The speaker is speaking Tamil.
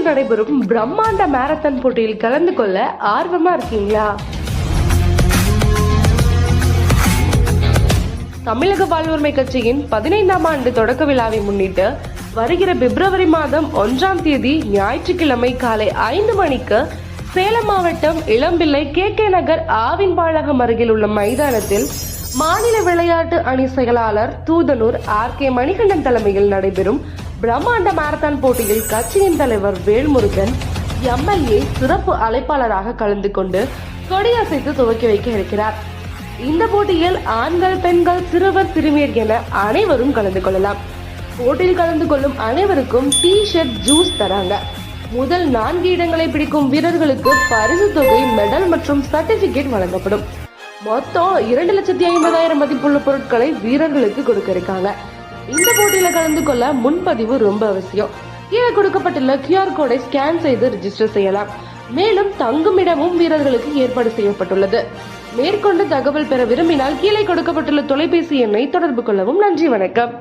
கோவையில் நடைபெறும் பிரம்மாண்ட மாரத்தான் போட்டியில் கலந்து கொள்ள ஆர்வமா இருக்கீங்களா? தமிழக வாழ்வுரிமை கட்சியின் 15ஆம் ஆண்டு தொடக்க விழாவை முன்னிட்டு வருகிற பிப்ரவரி மாதம் 1ஆம் தேதி ஞாயிற்றுக்கிழமை காலை 5 மணிக்கு சேலம் மாவட்டம் இளம்பிள்ளை KK நகர் ஆவின்பாலகம் அருகில் உள்ள மைதானத்தில் மாநில விளையாட்டு அணி செயலாளர் தூதனூர் RK மணிகண்டன் தலைமையில் நடைபெறும் பிரம்மாண்ட மாரத்தான் போட்டியில் கட்சியின் தலைவர் வேல்முருகன் MLA சிறப்பு அழைப்பாளராக கலந்து கொண்டு கொடியசைத்து துவக்கி வைக்க இருக்கிறார். இந்த போட்டியில் ஆண்கள், பெண்கள், சிறுவர், சிறுமியர் என அனைவரும் கலந்து கொள்ளலாம். போட்டியில் கலந்து கொள்ளும் அனைவருக்கும் டி-ஷர்ட், ஜூஸ் தராங்க. முதல் 4 இடங்களை பிடிக்கும் வீரர்களுக்கு பரிசு தொகை, மெடல் மற்றும் சர்டிபிகேட் வழங்கப்படும். மொத்தம் 2,50,000 மதிப்புள்ள பொருட்களை வீரர்களுக்கு கொடுக்க இருக்காங்க. இந்த போட்டியில கலந்து கொள்ள முன்பதிவு ரொம்ப அவசியம். கீழே கொடுக்கப்பட்டுள்ள QR கோடை ஸ்கேன் செய்து ரிஜிஸ்டர் செய்யலாம். மேலும் தங்குமிடமும் வீரர்களுக்கு ஏற்பாடு செய்யப்பட்டுள்ளது. மேற்கொண்டு தகவல் பெற விரும்பினால் கீழே கொடுக்கப்பட்டுள்ள தொலைபேசி எண்ணை தொடர்பு கொள்ளவும். நன்றி, வணக்கம்.